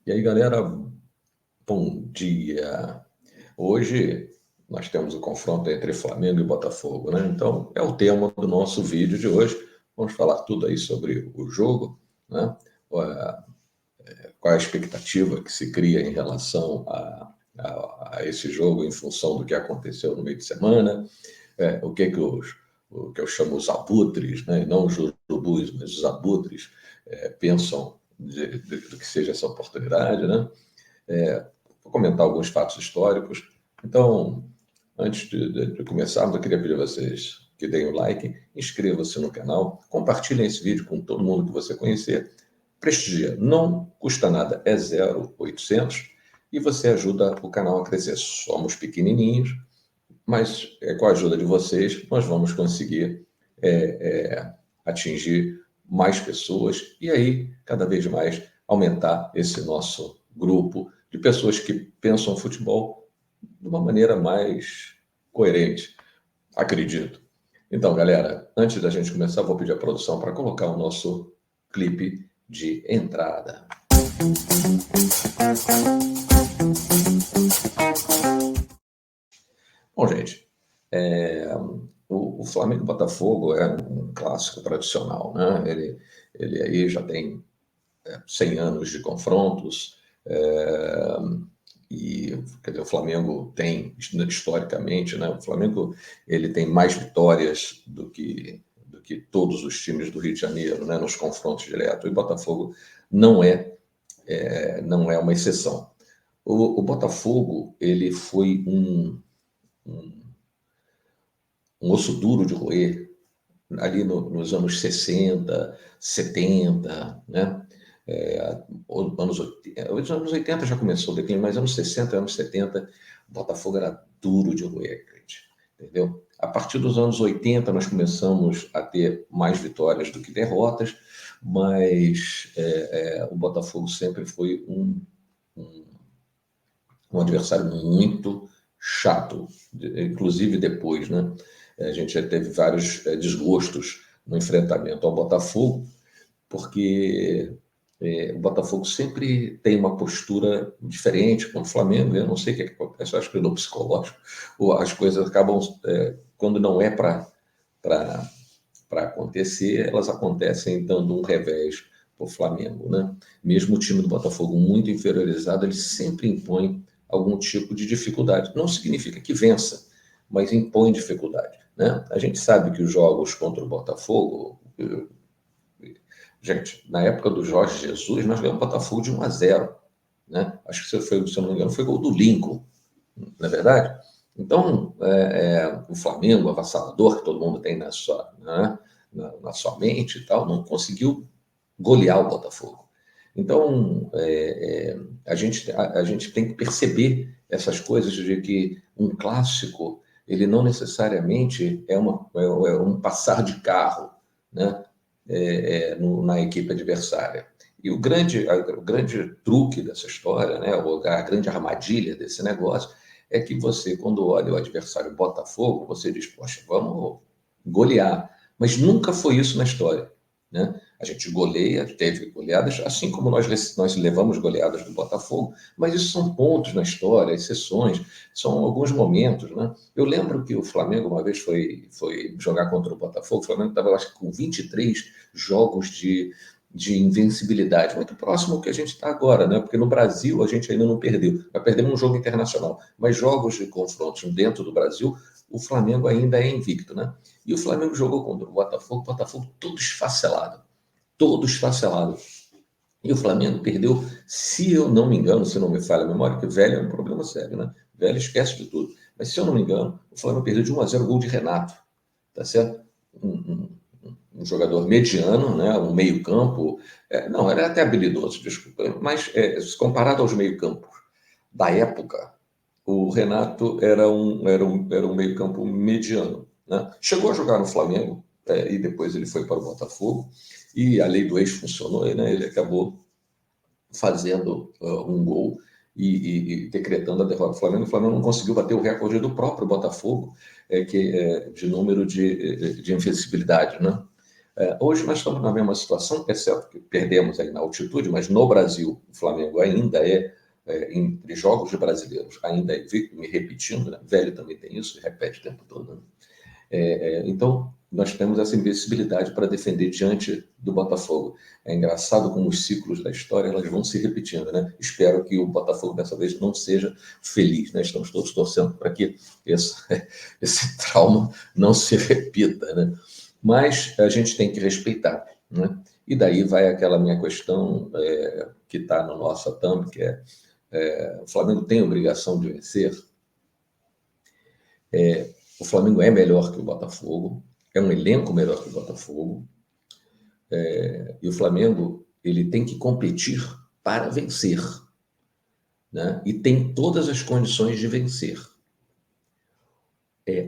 E aí, galera, bom dia. Hoje nós temos o confronto entre Flamengo e Botafogo, né? Então, é o tema do nosso vídeo de hoje. Vamos falar tudo aí sobre o jogo, né? Qual é a expectativa que se cria em relação a esse jogo em função do que aconteceu no meio de semana, o que o que eu chamo os abutres, né? E não os urubus, mas os abutres pensam do que seja essa oportunidade, né? Vou comentar alguns fatos históricos. Então, antes de começarmos, eu queria pedir a vocês que deem o like, inscrevam-se no canal, compartilhem esse vídeo com todo mundo que você conhecer. Prestigia, não custa nada, é 0,800 e você ajuda o canal a crescer. Somos pequenininhos, mas com a ajuda de vocês nós vamos conseguir atingir mais pessoas e aí cada vez mais aumentar esse nosso grupo de pessoas que pensam futebol de uma maneira mais coerente, acredito. Então, galera, antes da gente começar, vou pedir à produção para colocar o nosso clipe de entrada. Bom, gente, o Flamengo e Botafogo é um clássico tradicional, né? Ele aí já tem 100 anos de confrontos, e quer dizer, o Flamengo tem, historicamente, né? O Flamengo ele tem mais vitórias do que todos os times do Rio de Janeiro, né? Nos confrontos diretos. E o Botafogo não não é uma exceção. O Botafogo ele foi um osso duro de roer ali nos anos 60, 70, né? Os anos 80 já começou o declínio, mas anos 60, anos 70, o Botafogo era duro de roer, gente, entendeu? A partir dos anos 80 nós começamos a ter mais vitórias do que derrotas, mas o Botafogo sempre foi um adversário muito chato, inclusive depois, né? A gente já teve vários desgostos no enfrentamento ao Botafogo, porque o Botafogo sempre tem uma postura diferente com o Flamengo. Eu não sei o que acontece, eu acho que no psicológico ou as coisas acabam, quando não é para acontecer, elas acontecem dando um revés para o Flamengo, né? Mesmo o time do Botafogo muito inferiorizado, ele sempre impõe algum tipo de dificuldade. Não significa que vença, mas impõe dificuldade, né? A gente sabe que os jogos contra o Botafogo, gente, na época do Jorge Jesus, nós ganhamos o Botafogo de 1-0, né? Acho que se eu não me engano, foi gol do Lincoln, não é verdade? Então, o Flamengo, avassalador, que todo mundo tem na sua mente e tal, não conseguiu golear o Botafogo. Então, a gente tem que perceber essas coisas de que um clássico, ele não necessariamente é um passar de carro, né? Na equipe adversária. E o grande truque dessa história, né, a grande armadilha desse negócio, é que você, quando olha o adversário Botafogo, você diz, poxa, vamos golear. Mas nunca foi isso na história, né? A gente goleia, teve goleadas, assim como nós levamos goleadas do Botafogo, mas isso são pontos na história, exceções, são alguns momentos, né? Eu lembro que o Flamengo uma vez foi jogar contra o Botafogo, o Flamengo estava, acho que, com 23 jogos de invencibilidade, muito próximo ao que a gente está agora, né? Porque no Brasil a gente ainda não perdeu, nós perdemos um jogo internacional, mas jogos de confrontos dentro do Brasil, o Flamengo ainda é invicto, né? E o Flamengo jogou contra o Botafogo todo esfacelado, todo esfacelado. E o Flamengo perdeu, se eu não me engano, se não me falha a memória, que velho é um problema sério, né? Velho esquece de tudo. Mas se eu não me engano, o Flamengo perdeu de 1-0 o gol de Renato, tá certo? Um jogador mediano, né? Um meio-campo. Não, era até habilidoso, desculpa, mas comparado aos meio-campos da época, o Renato era um meio-campo mediano, né? Chegou a jogar no Flamengo, e depois ele foi para o Botafogo, e a lei do ex funcionou, né? Ele acabou fazendo um gol e decretando a derrota do Flamengo. O Flamengo não conseguiu bater o recorde do próprio Botafogo, de número de invencibilidade, né? Hoje nós estamos na mesma situação, é certo que perdemos aí na altitude, mas no Brasil o Flamengo ainda entre jogos de brasileiros, ainda fico me repetindo, né? Velho também tem isso, repete o tempo todo, né? Então, nós temos essa invencibilidade para defender diante do Botafogo. É engraçado como os ciclos da história elas vão se repetindo, né? Espero que o Botafogo dessa vez não seja feliz, né? Estamos todos torcendo para que esse trauma não se repita, né? Mas a gente tem que respeitar, né? E daí vai aquela minha questão que está no nosso thumb, que o Flamengo tem obrigação de vencer. O Flamengo é melhor que o Botafogo, é um elenco melhor que o Botafogo, e o Flamengo ele tem que competir para vencer, né? E tem todas as condições de vencer.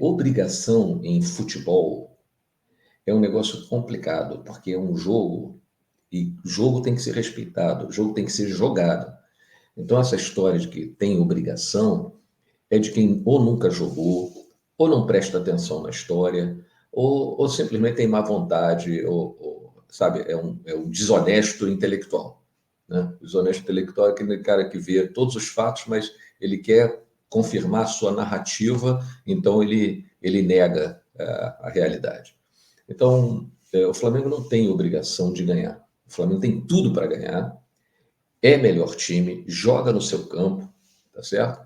Obrigação em futebol é um negócio complicado, porque é um jogo, e jogo tem que ser respeitado, jogo tem que ser jogado. Então, essa história de que tem obrigação é de quem ou nunca jogou, ou não presta atenção na história, ou simplesmente tem má vontade, sabe, é um desonesto intelectual. Né? O desonesto intelectual é aquele cara que vê todos os fatos, mas ele quer confirmar a sua narrativa, então ele nega a realidade. Então, o Flamengo não tem obrigação de ganhar. O Flamengo tem tudo para ganhar, é melhor time, joga no seu campo, tá certo?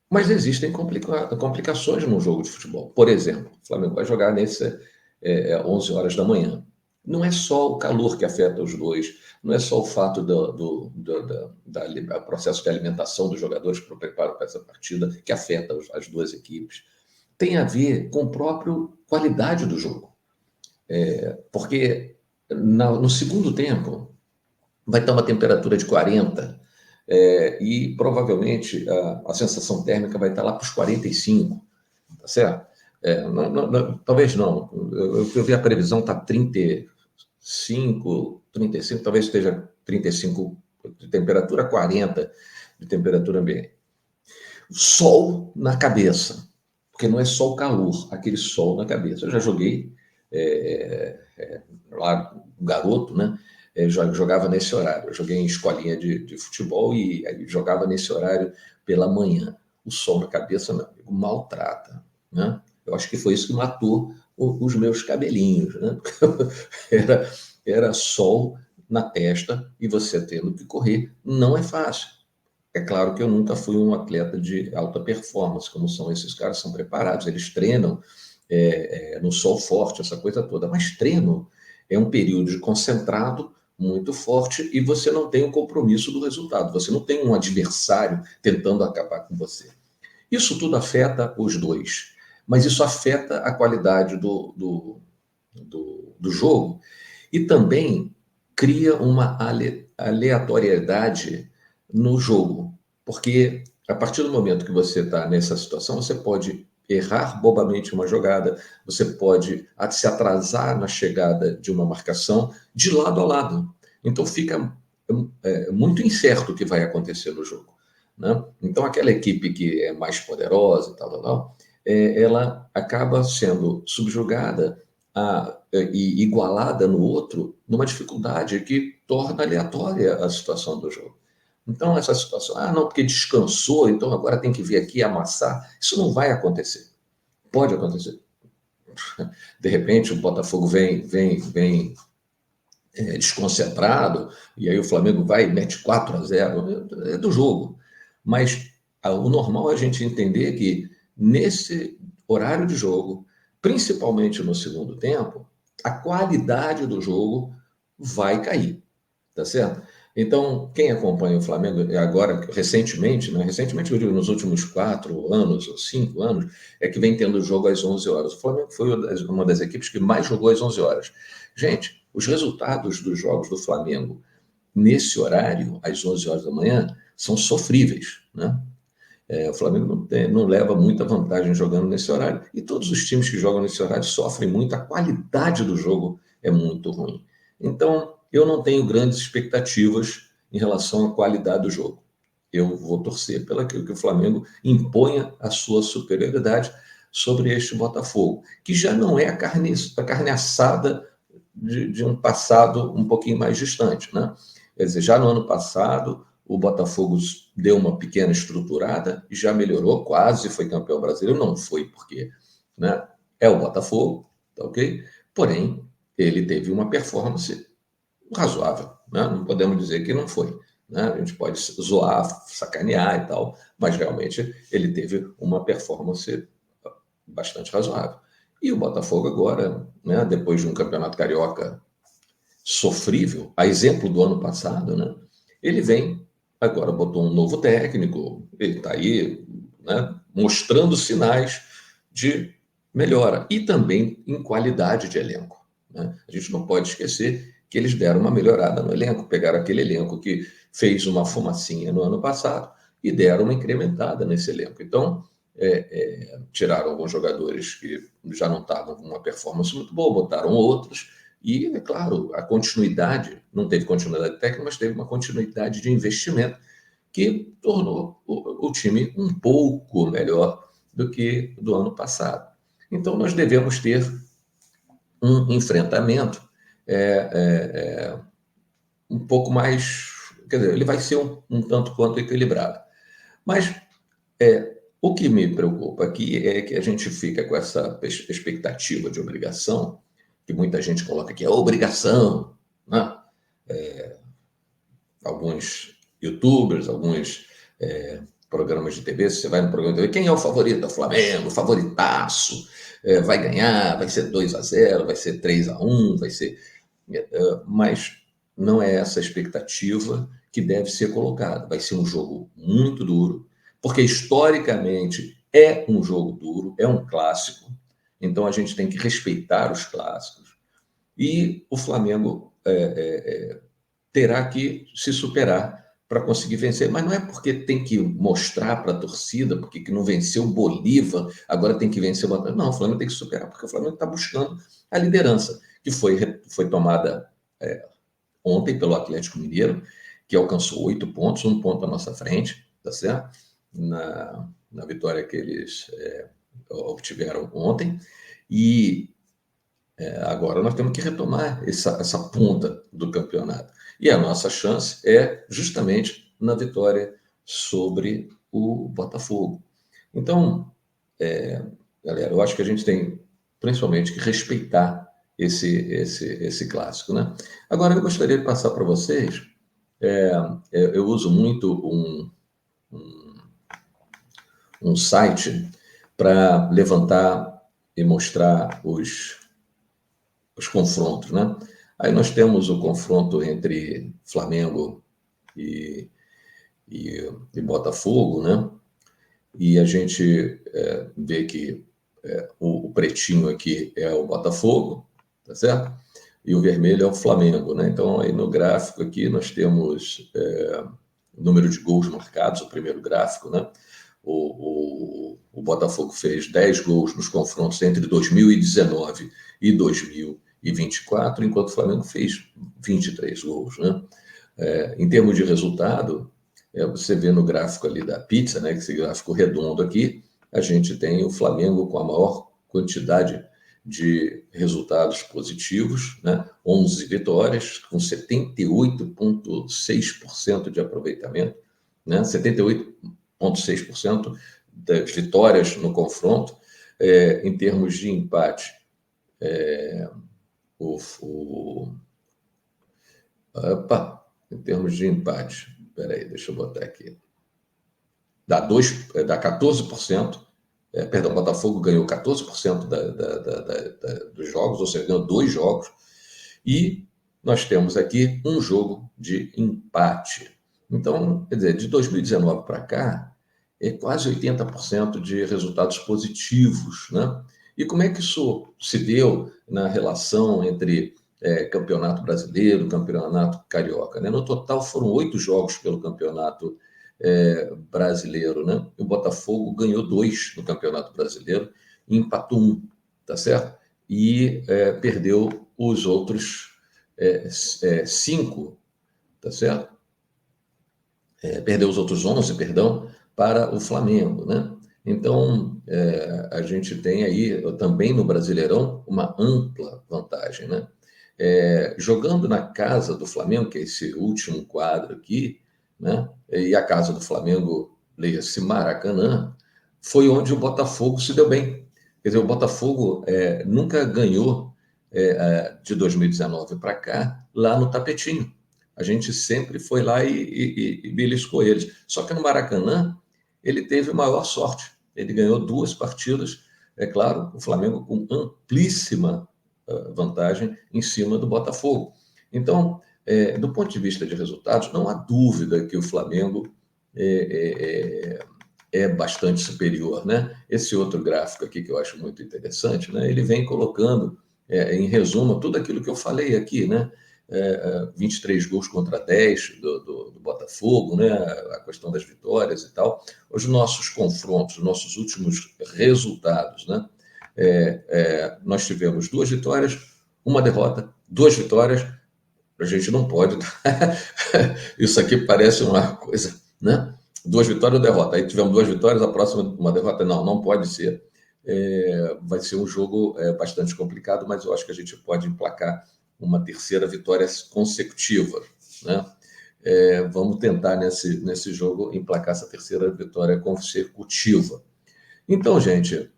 Mas existem complicações no jogo de futebol. Por exemplo, o Flamengo vai jogar 11 horas da manhã. Não é só o calor que afeta os dois, não é só o fato do processo de alimentação dos jogadores para o preparo para essa partida que afeta as duas equipes. Tem a ver com a própria qualidade do jogo. Porque no segundo tempo vai estar uma temperatura de 40, e provavelmente a sensação térmica vai estar lá para os 45, tá certo? Talvez não. Eu vi a previsão está 35, talvez esteja 35 de temperatura, 40 de temperatura ambiente. Sol na cabeça, porque não é só o calor, aquele sol na cabeça. Eu já joguei lá, garoto, né? Jogava nesse horário. Eu joguei em escolinha de futebol e jogava nesse horário pela manhã. O sol na cabeça, meu amigo, maltrata, né? Eu acho que foi isso que matou os meus cabelinhos, né? Era sol na testa e você tendo que correr. Não é fácil. É claro que eu nunca fui um atleta de alta performance, como são esses caras, são preparados, eles treinam no sol forte, essa coisa toda. Mas treino é um período de concentrado muito forte e você não tem o compromisso do resultado, você não tem um adversário tentando acabar com você. Isso tudo afeta os dois, mas isso afeta a qualidade do jogo e também cria uma aleatoriedade no jogo, porque a partir do momento que você está nessa situação, você pode errar bobamente uma jogada, você pode se atrasar na chegada de uma marcação de lado a lado. Então fica muito incerto o que vai acontecer no jogo, né? Então aquela equipe que é mais poderosa ela acaba sendo subjugada e igualada no outro numa dificuldade que torna aleatória a situação do jogo. Então, essa situação, não, porque descansou, então agora tem que vir aqui amassar. Isso não vai acontecer. Pode acontecer. De repente, o Botafogo vem desconcentrado, e aí o Flamengo vai e mete 4-0. É do jogo. Mas o normal é a gente entender que nesse horário de jogo, principalmente no segundo tempo, a qualidade do jogo vai cair, tá certo? Então, quem acompanha o Flamengo agora, recentemente, né? Recentemente, eu digo, nos últimos 4 anos ou 5 anos, é que vem tendo jogo às 11 horas. O Flamengo foi uma das equipes que mais jogou às 11 horas. Gente, os resultados dos jogos do Flamengo nesse horário, às 11 horas da manhã, são sofríveis, né? O Flamengo não leva muita vantagem jogando nesse horário. E todos os times que jogam nesse horário sofrem muito, a qualidade do jogo é muito ruim. Então, eu não tenho grandes expectativas em relação à qualidade do jogo. Eu vou torcer pelo que o Flamengo imponha a sua superioridade sobre este Botafogo, que já não é a carne assada de um passado um pouquinho mais distante, né? Quer dizer, já no ano passado, o Botafogo deu uma pequena estruturada e já melhorou, quase foi campeão brasileiro. Não foi, porque, né, é o Botafogo, tá ok? Porém, ele teve uma performance razoável, né? Não podemos dizer que não foi, né? A gente pode zoar, sacanear e tal, mas realmente ele teve uma performance bastante razoável. E o Botafogo agora, né, depois de um campeonato carioca sofrível, a exemplo do ano passado, né, ele vem, agora botou um novo técnico, ele está aí, né, mostrando sinais de melhora e também em qualidade de elenco, né? A gente não pode esquecer que eles deram uma melhorada no elenco, pegaram aquele elenco que fez uma fumacinha no ano passado e deram uma incrementada nesse elenco. Então, tiraram alguns jogadores que já não estavam com uma performance muito boa, botaram outros, e, é claro, a continuidade, não teve continuidade técnica, mas teve uma continuidade de investimento que tornou o time um pouco melhor do que do ano passado. Então, nós devemos ter um enfrentamento um pouco mais. Quer dizer, ele vai ser um tanto quanto equilibrado. Mas o que me preocupa aqui é que a gente fica com essa expectativa de obrigação, que muita gente coloca que é obrigação, né? Alguns youtubers, alguns programas de TV, se você vai no programa de TV, quem é o favorito? É o Flamengo, favoritaço, vai ganhar, vai ser 2-0, vai ser 3-1, vai ser... mas não é essa a expectativa que deve ser colocada. Vai ser um jogo muito duro, porque historicamente é um jogo duro, é um clássico, então a gente tem que respeitar os clássicos. E o Flamengo terá que se superar para conseguir vencer, mas não é porque tem que mostrar para a torcida, porque que não venceu o Bolívar, agora tem que vencer o Botafogo. Não, o Flamengo tem que superar, porque o Flamengo está buscando a liderança, que foi tomada ontem pelo Atlético Mineiro, que alcançou 8 pontos, um ponto à nossa frente, tá certo? Na vitória que eles obtiveram ontem. E agora nós temos que retomar essa ponta do campeonato. E a nossa chance é justamente na vitória sobre o Botafogo. Então, galera, eu acho que a gente tem principalmente que respeitar esse clássico, né? Agora, eu gostaria de passar para vocês, eu uso muito um site para levantar e mostrar os confrontos, né? Aí nós temos o confronto entre Flamengo e, e Botafogo, né? E a gente vê que o pretinho aqui é o Botafogo, tá certo? E o vermelho é o Flamengo, né? Então, aí no gráfico aqui nós temos o número de gols marcados, o primeiro gráfico, né? O Botafogo fez 10 gols nos confrontos entre 2019 e 2024, enquanto o Flamengo fez 23 gols, né? Em termos de resultado, você vê no gráfico ali da pizza, né, esse gráfico redondo aqui, a gente tem o Flamengo com a maior quantidade de resultados positivos, né? 11 vitórias, com 78,6% de aproveitamento, né? 78,6% das vitórias no confronto. Em termos de empate, em termos de empate, peraí, deixa eu botar aqui, dá 14%, perdão, o Botafogo ganhou 14% dos jogos, ou seja, ganhou 2 jogos, e nós temos aqui um jogo de empate. Então, quer dizer, de 2019 para cá, é quase 80% de resultados positivos, né? E como é que isso se deu na relação entre campeonato brasileiro, campeonato carioca, né? No total foram 8 jogos pelo campeonato brasileiro, né? O Botafogo ganhou 2 no Campeonato Brasileiro e empatou 1, tá certo? E perdeu os outros 5, tá certo? Perdeu os outros 11, perdão, para o Flamengo, né? Então, a gente tem aí, também no Brasileirão, uma ampla vantagem, né? jogando na casa do Flamengo, que é esse último quadro aqui, né? E a casa do Flamengo, leia-se Maracanã, foi onde o Botafogo se deu bem. Quer dizer, o Botafogo nunca ganhou de 2019 para cá lá no tapetinho. A gente sempre foi lá e beliscou eles. Só que no Maracanã ele teve maior sorte. Ele ganhou 2 partidas, é claro, o Flamengo com amplíssima vantagem em cima do Botafogo. Então, do ponto de vista de resultados, não há dúvida que o Flamengo é bastante superior, né? Esse outro gráfico aqui que eu acho muito interessante, né? Ele vem colocando, em resumo, tudo aquilo que eu falei aqui, né? 23 gols contra 10 do Botafogo, né? A questão das vitórias e tal. Os nossos confrontos, os nossos últimos resultados, né? Nós tivemos 2 vitórias, 1 derrota, 2 vitórias. A gente não pode. Isso aqui parece uma coisa, né? 2 vitórias ou derrota. Aí tivemos 2 vitórias, a próxima uma derrota. Não, não pode ser. Vai ser um jogo bastante complicado, mas eu acho que a gente pode emplacar uma terceira vitória consecutiva, né? Vamos tentar nesse jogo emplacar essa terceira vitória consecutiva. Então, gente,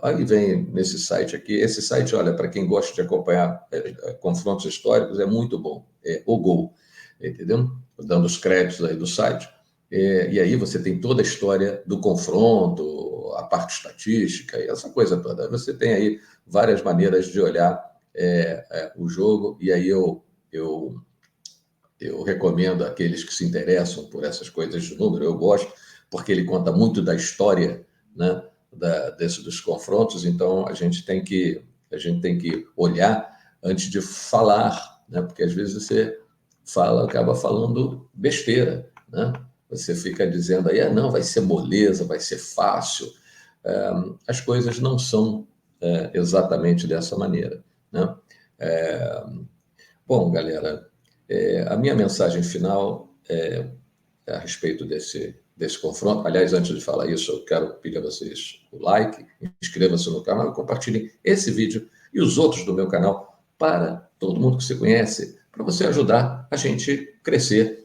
aí vem nesse site aqui. Esse site, olha, para quem gosta de acompanhar confrontos históricos, é muito bom. É o Gol, entendeu? Dando os créditos aí do site. E aí você tem toda a história do confronto, a parte estatística e essa coisa toda. Você tem aí várias maneiras de olhar o jogo, e aí eu recomendo àqueles que se interessam por essas coisas de número, eu gosto, porque ele conta muito da história, né, dos confrontos, então a gente tem que olhar antes de falar, né, porque às vezes você acaba falando besteira, né? Você fica dizendo aí, não, vai ser moleza, vai ser fácil. As coisas não são exatamente dessa maneira, né? Bom, galera, a minha mensagem final a respeito desse confronto. Aliás, antes de falar isso, eu quero pedir a vocês o like, inscreva-se no canal e compartilhem esse vídeo e os outros do meu canal para todo mundo que você conhece, para você ajudar a gente crescer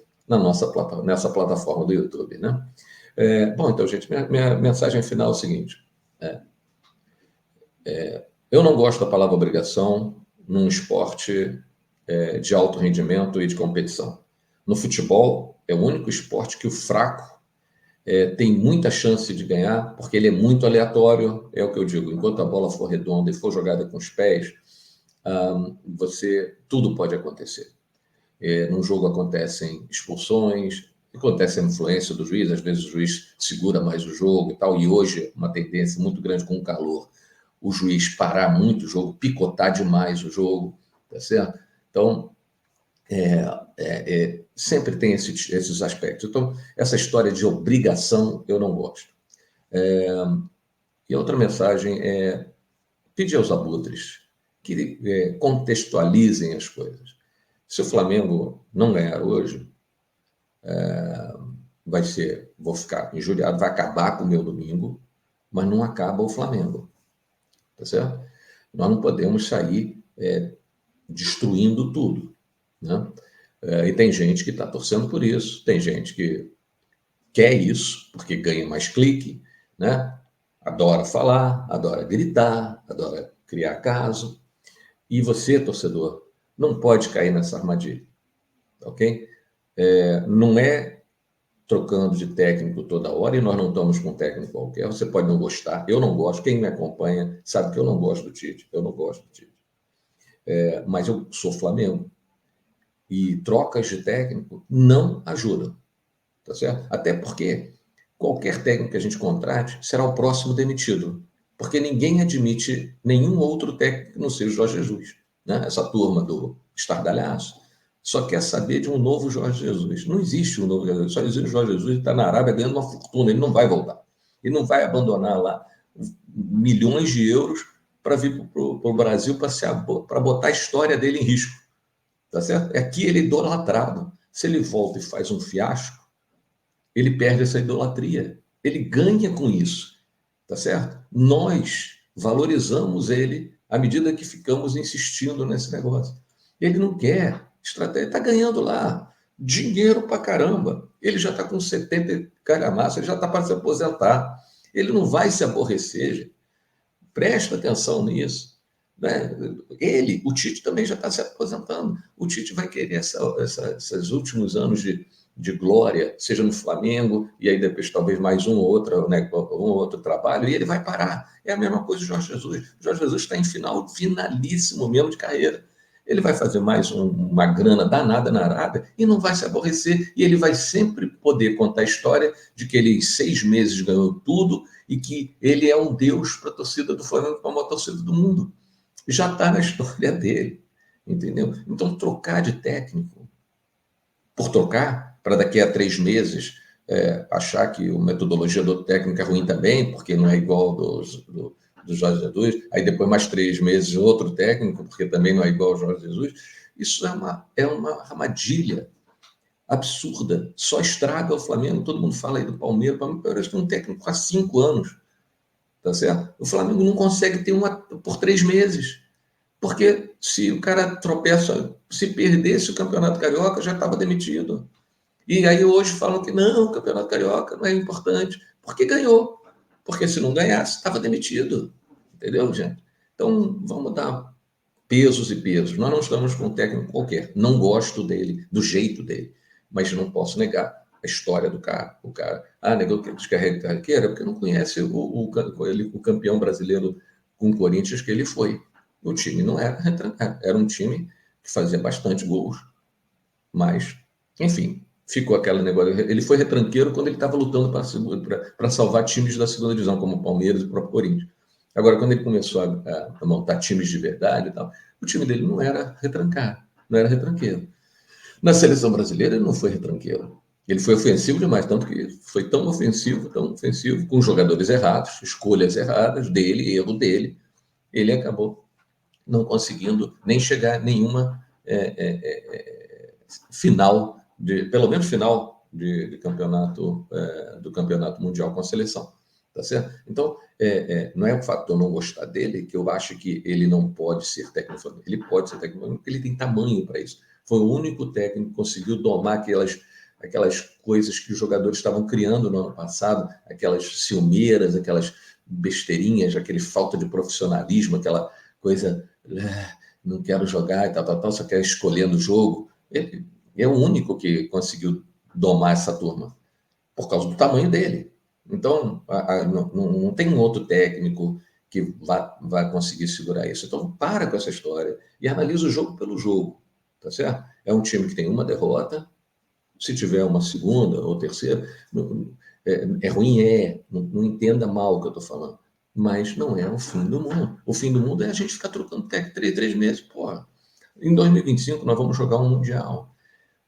nessa plataforma do YouTube, né? Bom, então, gente, minha mensagem final é o seguinte. Eu não gosto da palavra obrigação num esporte de alto rendimento e de competição. No futebol, é o único esporte que o fraco tem muita chance de ganhar, porque ele é muito aleatório, é o que eu digo. Enquanto a bola for redonda e for jogada com os pés, tudo pode acontecer. Num jogo acontecem expulsões, acontece a influência do juiz, às vezes o juiz segura mais o jogo e tal, e hoje uma tendência muito grande com o calor, o juiz parar muito o jogo, picotar demais o jogo, tá certo? Então, sempre tem esses aspectos. Então, essa história de obrigação eu não gosto. E a outra mensagem é pedir aos abutres que contextualizem as coisas. Se o Flamengo não ganhar hoje, vou ficar injuriado, vai acabar com o meu domingo, mas não acaba o Flamengo, tá certo? Nós não podemos sair destruindo tudo, né? E tem gente que está torcendo por isso, tem gente que quer isso, porque ganha mais clique, né? Adora falar, adora gritar, adora criar caso. E você, torcedor, não pode cair nessa armadilha, ok? Não é trocando de técnico toda hora, e nós não estamos com um técnico qualquer. Você pode não gostar, eu não gosto. Quem me acompanha sabe que eu não gosto do Tite, eu não gosto do Tite. Mas eu sou Flamengo. E trocas de técnico não ajudam, tá certo? Até porque qualquer técnico que a gente contrate será o próximo demitido, porque ninguém admite nenhum outro técnico que não seja o Jorge Jesus, né? Essa turma do estardalhaço só quer saber de um novo Jorge Jesus. Não existe um novo Jorge Jesus, só existe o Jorge Jesus, ele está na Arábia ganhando uma fortuna, ele não vai voltar. Ele não vai abandonar lá milhões de euros para vir para o Brasil para botar a história dele em risco. Tá certo? Aqui ele é idolatrado. Se ele volta e faz um fiasco, ele perde essa idolatria. Ele ganha com isso, tá certo? Nós valorizamos ele à medida que ficamos insistindo nesse negócio. Ele não quer estratégia, está ganhando lá dinheiro para caramba. Ele já está com 70 calhamaços, ele já está para se aposentar. Ele não vai se aborrecer, gente. Presta atenção nisso. Né? O Tite também já está se aposentando. O Tite vai querer esses últimos anos de glória, seja no Flamengo, e aí depois talvez mais um ou outro, né, um outro trabalho, e ele vai parar. É a mesma coisa do Jorge Jesus. O Jorge Jesus está em finalíssimo mesmo de carreira. Ele vai fazer mais uma grana danada na Arábia e não vai se aborrecer. E ele vai sempre poder contar a história de que ele em 6 meses ganhou tudo e que ele é um deus para a torcida do Flamengo, para a maior torcida do mundo. Já está na história dele, entendeu? Então, trocar de técnico por trocar, para daqui a 3 meses achar que a metodologia do técnico é ruim também, porque não é igual do Jorge Jesus, aí depois mais 3 meses outro técnico, porque também não é igual ao Jorge Jesus, isso é uma armadilha absurda, só estraga o Flamengo. Todo mundo fala aí do Palmeiras, parece que é um técnico há 5 anos, tá certo? O Flamengo não consegue ter uma por 3 meses, porque se o cara tropeça, se perdesse o Campeonato Carioca, já estava demitido. E aí hoje falam que não, o Campeonato Carioca não é importante, porque ganhou. Porque se não ganhasse, estava demitido. Entendeu, gente? Então, vamos dar pesos e pesos. Nós não estamos com um técnico qualquer. Não gosto dele, do jeito dele. Mas não posso negar a história do cara. O cara, negou que descarrega carreira porque não conhece o campeão brasileiro com o Corinthians que ele foi. O time não era retrancado. Era um time que fazia bastante gols. Mas, enfim, ficou aquele negócio. Ele foi retranqueiro quando ele estava lutando para salvar times da segunda divisão, como o Palmeiras e o próprio Corinthians. Agora, quando ele começou a montar times de verdade e tal, o time dele não era retrancado, não era retranqueiro. Na seleção brasileira, ele não foi retranqueiro. Ele foi ofensivo demais, tanto que foi tão ofensivo, com jogadores errados, escolhas erradas dele, erro dele. Ele acabou não conseguindo nem chegar a nenhuma final, pelo menos final de campeonato, do campeonato mundial com a seleção. Tá certo? Então, não é o fato de eu não gostar dele que eu acho que ele não pode ser técnico. Ele pode ser técnico, porque ele tem tamanho para isso. Foi o único técnico que conseguiu domar aquelas coisas que os jogadores estavam criando no ano passado, aquelas ciumeiras, aquelas besteirinhas, aquele falta de profissionalismo, aquela coisa, não quero jogar e tal, só quer escolher no jogo. Ele é o único que conseguiu domar essa turma, por causa do tamanho dele. Então, não tem um outro técnico que vai conseguir segurar isso. Então, para com essa história e analisa o jogo pelo jogo, tá certo? É um time que tem uma derrota, se tiver uma segunda ou terceira, é ruim, não entenda mal o que eu estou falando, mas não é o fim do mundo. O fim do mundo é a gente ficar trocando técnico 3 meses. Porra, em 2025 nós vamos jogar um Mundial.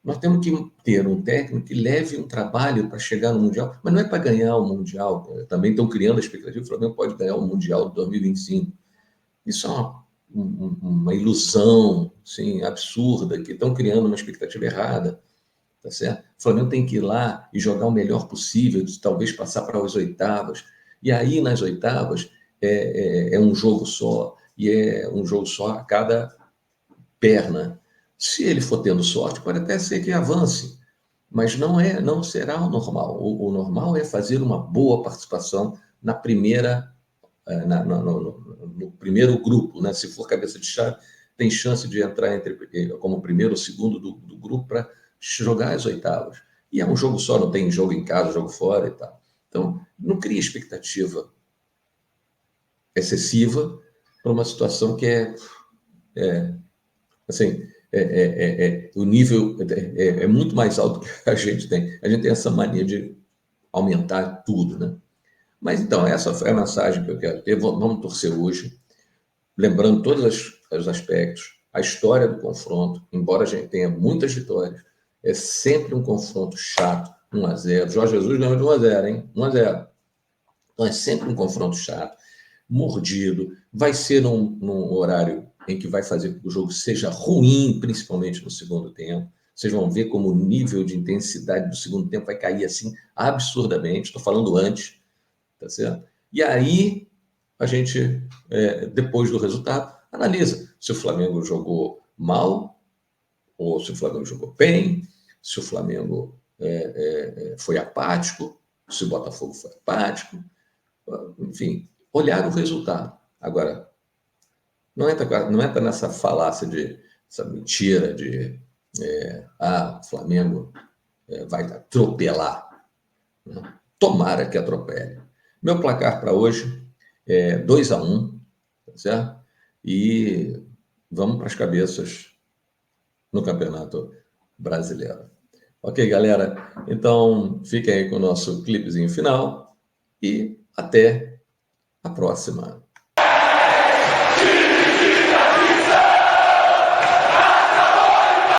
Nós temos que ter um técnico que leve um trabalho para chegar no Mundial, mas não é para ganhar o Mundial. Também estão criando a expectativa que o Flamengo pode ganhar o Mundial de 2025. Isso é uma ilusão assim, absurda, que estão criando uma expectativa errada. Tá certo? O Flamengo tem que ir lá e jogar o melhor possível, talvez passar para as oitavas. E aí, nas oitavas, é um jogo só, e é um jogo só a cada perna. Se ele for tendo sorte, pode até ser que avance, mas não será o normal. O normal é fazer uma boa participação na primeira, no primeiro grupo, né? Se for cabeça de chave, tem chance de entrar como primeiro ou segundo do grupo para jogar as oitavas. E é um jogo só, não tem jogo em casa, jogo fora e tal. Então, não cria expectativa excessiva para uma situação que assim, o nível é muito mais alto que a gente tem. A gente tem essa mania de aumentar tudo, né? Mas então, essa foi a mensagem que eu quero ter. Vamos torcer hoje, lembrando todos os aspectos, a história do confronto, embora a gente tenha muitas vitórias, é sempre um confronto chato, 1-0. Jorge Jesus ganhou de 1-0, hein? 1-0. Então é sempre um confronto chato, mordido, vai ser num horário em que vai fazer com que o jogo seja ruim, principalmente no segundo tempo. Vocês vão ver como o nível de intensidade do segundo tempo vai cair assim absurdamente. Estou falando antes, tá certo? E aí a gente, depois do resultado, analisa se o Flamengo jogou mal ou se o Flamengo jogou bem, se o Flamengo foi apático, se o Botafogo foi apático, enfim, olhar o resultado. Agora, não entra nessa falácia essa mentira de o Flamengo vai atropelar. Né? Tomara que atropele. Meu placar para hoje é 2-1, tá certo? E vamos para as cabeças no Campeonato Brasileiro. Ok, galera? Então, fiquem aí com o nosso clipezinho final e até a próxima.